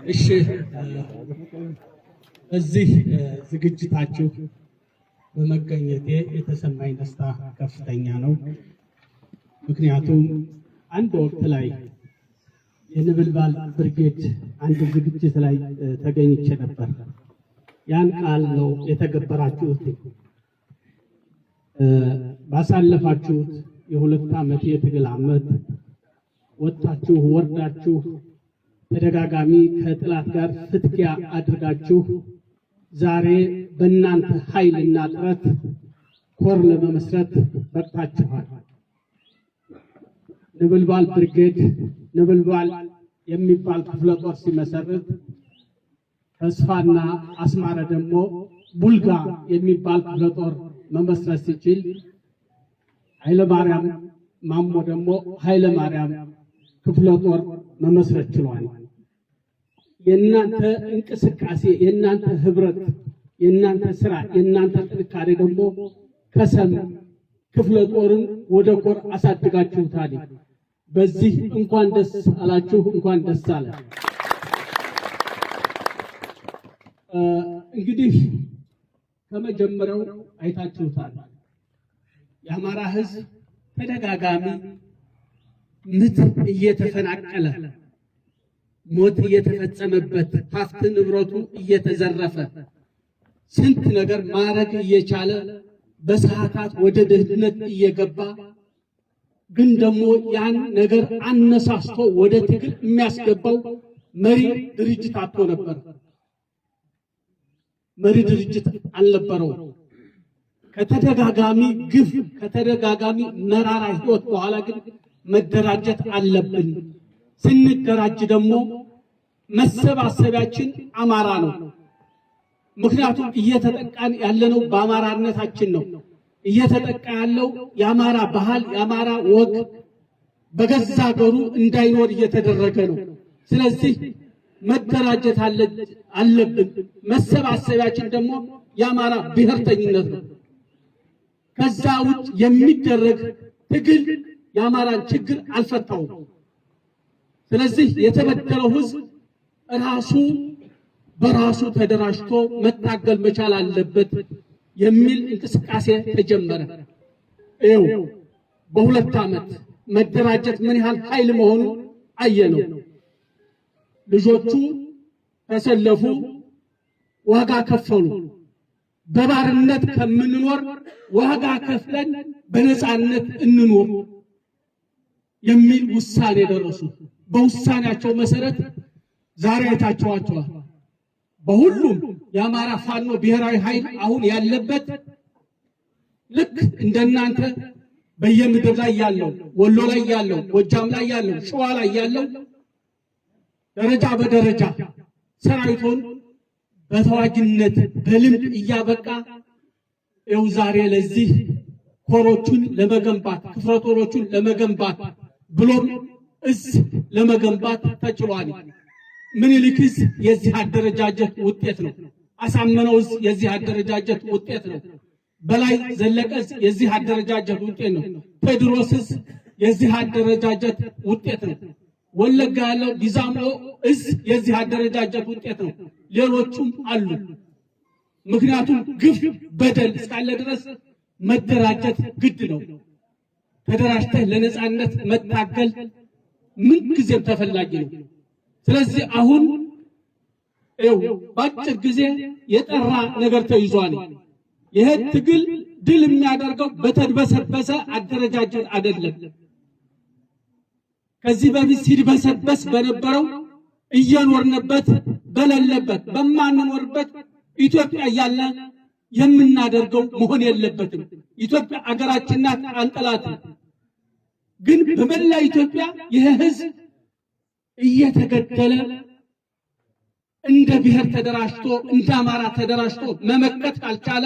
እሺ እዚህ ዝግጅታችሁ በመገኘቴ የተሰማኝ ደስታ ከፍተኛ ነው። ምክንያቱም አንድ ወቅት ላይ የነበልባል ብርጌድ አንድ ዝግጅት ላይ ተገኝቼ ነበር። ያን ቃል ነው የተገበራችሁት። ባሳለፋችሁት የ2 ዓመት የትግል ዓመት ወጣችሁ ወርዳችሁ ተደጋጋሚ ከጥላት ጋር ፍትኪያ አድርጋችሁ ዛሬ በእናንተ ኃይልና ጥረት ኮር ለመመስረት በቅታችኋል። ነበልባል ብርጌድ ነበልባል የሚባል ክፍለ ጦር ሲመሰርት ተስፋና አስማረ ደግሞ ቡልጋ የሚባል ክፍለ ጦር መመስረት ሲችል ኃይለ ማርያም ማሞ ደግሞ ኃይለ ማርያም ክፍለ ጦር መመስረት ችሏል። የእናንተ እንቅስቃሴ የእናንተ ህብረት የእናንተ ስራ የእናንተ ጥንካሬ ደግሞ ከሰም ክፍለ ጦርን ወደ ኮር አሳድጋችሁታል። በዚህ እንኳን ደስ አላችሁ፣ እንኳን ደስ አለ። እንግዲህ ከመጀመሪያው አይታችሁታል። የአማራ ህዝብ ተደጋጋሚ ምት እየተፈናቀለ ሞት እየተፈጸመበት ሀብት ንብረቱ እየተዘረፈ ስንት ነገር ማድረግ እየቻለ በሰዓታት ወደ ድህነት እየገባ ግን ደግሞ ያን ነገር አነሳስቶ ወደ ትግል የሚያስገባው መሪ ድርጅት አጥቶ ነበር። መሪ ድርጅት አልነበረው። ከተደጋጋሚ ግፍ ከተደጋጋሚ መራራ ህይወት በኋላ ግን መደራጀት አለብን። ስንደራጅ ደግሞ መሰባሰቢያችን አማራ ነው። ምክንያቱም እየተጠቃን ያለነው በአማራነታችን ነው። እየተጠቃ ያለው የአማራ ባህል የአማራ ወግ በገዛ ሀገሩ እንዳይኖር እየተደረገ ነው። ስለዚህ መደራጀት አለብን። መሰባሰቢያችን ደግሞ የአማራ ብሔርተኝነት ነው። ከዛ ውጭ የሚደረግ ትግል የአማራን ችግር አልፈታውም። ስለዚህ የተበደለው ህዝብ ራሱ በራሱ ተደራጅቶ መታገል መቻል አለበት የሚል እንቅስቃሴ ተጀመረ። ይኸው በ2 ዓመት መደራጀት ምን ያህል ኃይል መሆኑ አየነው። ልጆቹ ተሰለፉ፣ ዋጋ ከፈሉ። በባርነት ከምንኖር ዋጋ ከፍለን በነፃነት እንኖር የሚል ውሳኔ ደረሱ። በውሳኔያቸው መሰረት ዛሬ አይታችኋቸዋል። በሁሉም የአማራ ፋኖ ብሔራዊ ኃይል አሁን ያለበት ልክ እንደናንተ በየምድር ላይ ያለው ወሎ ላይ ያለው ጎጃም ላይ ያለው ሸዋ ላይ ያለው ደረጃ በደረጃ ሰራዊቱን በተዋጊነት በልምድ እያበቃ ይኸው ዛሬ ለዚህ ኮሮቹን ለመገንባት ክፍለ ጦሮቹን ለመገንባት ብሎም እዝ ለመገንባት ተችሏል። ምኒልክ ዕዝ የዚህ አደረጃጀት ውጤት ነው። አሳምነው ዕዝ የዚህ አደረጃጀት ውጤት ነው። በላይ ዘለቀ ዕዝ የዚህ አደረጃጀት ውጤት ነው። ቴዎድሮስ ዕዝ የዚህ አደረጃጀት ውጤት ነው። ወለጋ ያለው ዲዛሞ ዕዝ የዚህ አደረጃጀት ውጤት ነው። ሌሎቹም አሉ። ምክንያቱም ግፍ በደል እስካለ ድረስ መደራጀት ግድ ነው። ተደራጅተህ ለነፃነት መታገል ምን ጊዜም ተፈላጊ ነው። ስለዚህ አሁን በአጭር ጊዜ የጠራ ነገር ተይዟል። ይሄ ትግል ድል የሚያደርገው በተድበሰበሰ አደረጃጀት አይደለም። ከዚህ በፊት ሲድበሰበስ በነበረው እየኖርንበት በሌለበት በማንኖርበት ኢትዮጵያ እያለ የምናደርገው መሆን የለበትም። ኢትዮጵያ አገራችን ናት፣ አንጠላትም። ግን በመላ ኢትዮጵያ ይሄ ህዝብ እየተገደለ እንደ ብሔር ተደራጅቶ እንደ አማራ ተደራጅቶ መመከት ካልቻለ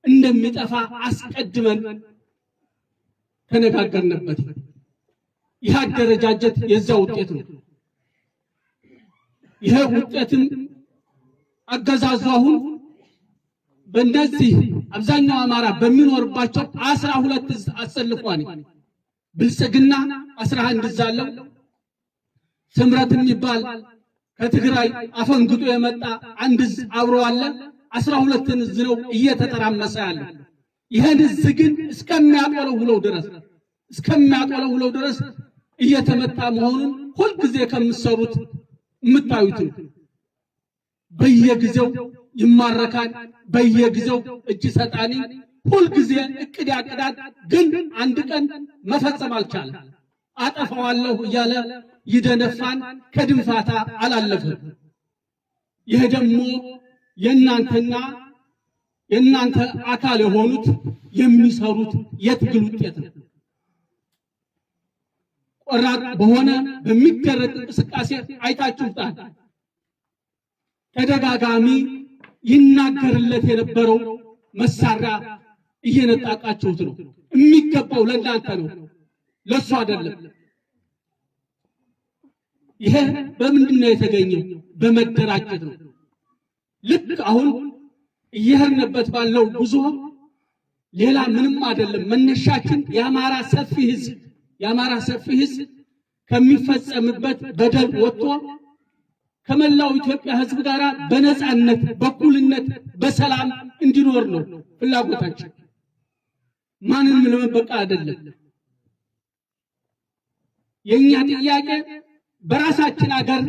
እንደሚጠፋ አስቀድመን ተነጋገርንበት። ይህ አደረጃጀት የዛ ውጤት ነው። ይሄ ውጤትም አገዛዙ አሁን በእነዚህ አብዛኛው አማራ በሚኖርባቸው 12 እዝ አሰልፏል። ብልጽግና 11 እዝ አለው። ስምረት የሚባል ከትግራይ አፈንግጦ የመጣ አንድ እዝ አብሮ አለ። 12 እዝ ነው እየተጠራመሰ ያለ። ይሄን እዝ ግን እስከሚያቆለውለው ድረስ እየተመታ መሆኑን ሁልጊዜ ከምትሰሩት የምታዩት በየጊዜው ይማረካል፣ በየጊዜው እጅ ሰጣኒ ሁልጊዜ እቅድ ያቅዳል፣ ግን አንድ ቀን መፈጸም አልቻለም። አጠፋዋለሁ እያለ ይደነፋን፣ ከድንፋታ አላለፈም። ይሄ ደግሞ የእናንተ አካል የሆኑት የሚሰሩት የትግል ውጤት ነው። ቆራጥ በሆነ በሚደረግ እንቅስቃሴ አይታችሁታል። ተደጋጋሚ ይናገርለት የነበረው መሳሪያ እየነጣቃችሁት ነው። የሚገባው ለእናንተ ነው፣ ለሱ አይደለም። ይሄ በምንድን ነው የተገኘው? በመደራጀት ነው። ልክ አሁን እየሄድንበት ባለው ጉዞ ሌላ ምንም አይደለም። መነሻችን የአማራ ሰፊ ህዝብ ከሚፈጸምበት በደል ወጥቶ ከመላው ኢትዮጵያ ህዝብ ጋር በነፃነት በኩልነት በሰላም እንዲኖር ነው ፍላጎታችን። ማንንም ለመበቃ አይደለም። የኛ ጥያቄ በራሳችን አገር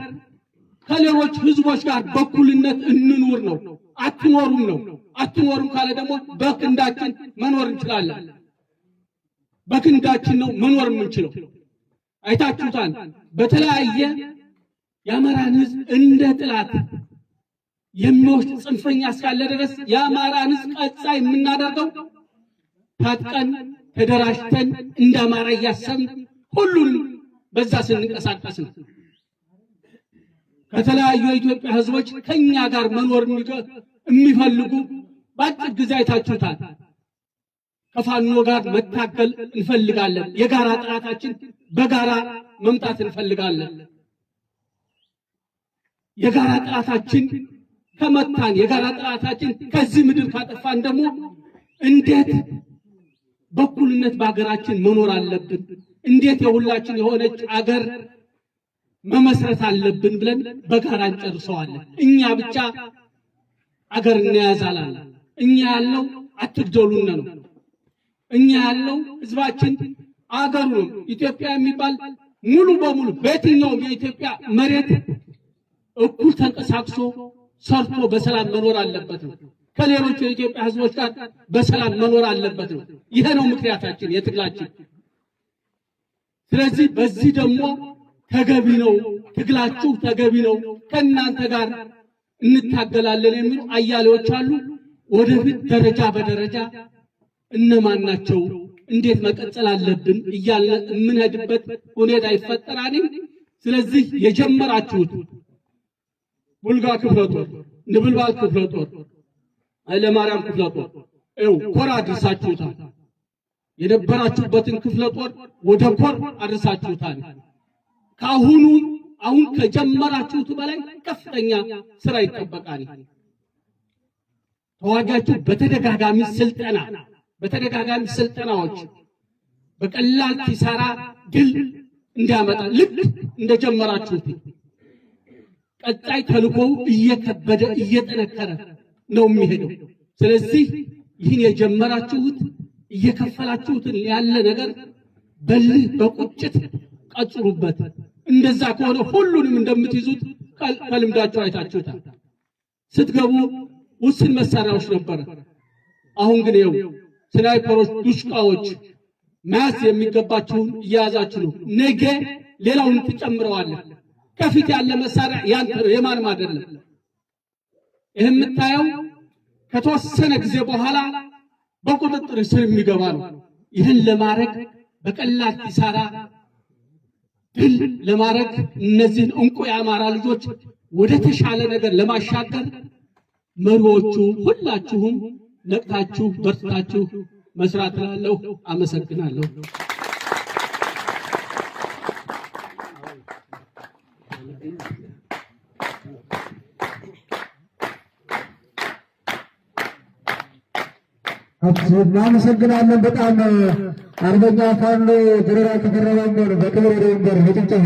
ከሌሎች ህዝቦች ጋር በኩልነት እንኑር ነው። አትኖሩም ነው። አትኖሩም ካለ ደግሞ በክንዳችን መኖር እንችላለን። በክንዳችን ነው መኖር የምንችለው። አይታችሁታል። በተለያየ የአማራን ህዝብ እንደ ጥላት የሚወስድ ጽንፈኛ እስካለ ድረስ የአማራን ህዝብ ቀጻ የምናደርገው ታጥቀን ተደራጅተን እንደ አማራ እያሰብን ሁሉንም በዛ ስንንቀሳቀስ ነው። ከተለያዩ የኢትዮጵያ ህዝቦች ከኛ ጋር መኖር የሚፈልጉ በአጭር ጊዜ አይታችሁታል። ከፋኖ ጋር መታገል እንፈልጋለን። የጋራ ጥራታችን በጋራ መምጣት እንፈልጋለን። የጋራ ጥራታችን ከመታን፣ የጋራ ጥራታችን ከዚህ ምድር ካጠፋን ደግሞ እንዴት በኩልነት በአገራችን መኖር አለብን፣ እንዴት የሁላችን የሆነች አገር መመስረት አለብን ብለን በጋራ እንጨርሰዋለን። እኛ ብቻ አገር እንያዛለን። እኛ ያለው አትግደሉን ነው። እኛ ያለው ህዝባችን አገሩ ነው። ኢትዮጵያ የሚባል ሙሉ በሙሉ በየትኛውም የኢትዮጵያ መሬት እኩል ተንቀሳቅሶ ሰርቶ በሰላም መኖር አለበት ነው። ከሌሎች የኢትዮጵያ ህዝቦች ጋር በሰላም መኖር አለበት ነው። ይሄ ነው ምክንያታችን፣ የትግላችን። ስለዚህ በዚህ ደግሞ ተገቢ ነው፣ ትግላችሁ ተገቢ ነው፣ ከእናንተ ጋር እንታገላለን የሚሉ አያሌዎች አሉ። ወደፊት ደረጃ በደረጃ እነማን ናቸው፣ እንዴት መቀጠል አለብን እያለ የምንሄድበት ሁኔታ ይፈጠራል። ስለዚህ የጀመራችሁት ቡልጋ ክፍለ ጦር፣ ንብልባል ክፍለ ጦር፣ ኃይለማርያም ክፍለ ጦር ኮር አድርሳችሁታል። የነበራችሁበትን ክፍለ ጦር ወደ ኮር አድርሳችሁታል። አሁን ከጀመራችሁት በላይ ከፍተኛ ስራ ይጠበቃል። ተዋጋችሁ በተደጋጋሚ ስልጠናዎች በቀላል ኪሳራ ድል እንዲያመጣ ልክ እንደጀመራችሁት ቀጣይ ተልኮው እየከበደ እየጠነከረ ነው የሚሄደው። ስለዚህ ይህን የጀመራችሁት እየከፈላችሁትን ያለ ነገር በልህ በቁጭት ቀጥሩበት። እንደዛ ከሆነ ሁሉንም እንደምትይዙት ከልምዳችሁ አይታችሁታል። ስትገቡ ውስን መሳሪያዎች ነበር። አሁን ግን ይኸው ስናይፐሮች፣ ዱሽቃዎች መያዝ የሚገባችሁን እያያዛችሁ ነው። ነገ ሌላውን ትጨምረዋለህ። ከፊት ያለ መሳሪያ ያንተ ነው፣ የማንም አይደለም። ይህ የምታየው ከተወሰነ ጊዜ በኋላ በቁጥጥር ስር የሚገባ ነው። ይህን ለማድረግ በቀላል ኪሳራ ድል ለማድረግ እነዚህን እንቁ የአማራ ልጆች ወደ ተሻለ ነገር ለማሻገር መሪዎቹ ሁላችሁም ነቅታችሁ በርታችሁ መስራት ላለሁ። አመሰግናለሁ። እናመሰግናለን በጣም አርበኛ ፋኖ ጀነራል ተፈራ ማሞ በክብር ወደ ወንበር በጭብጨባ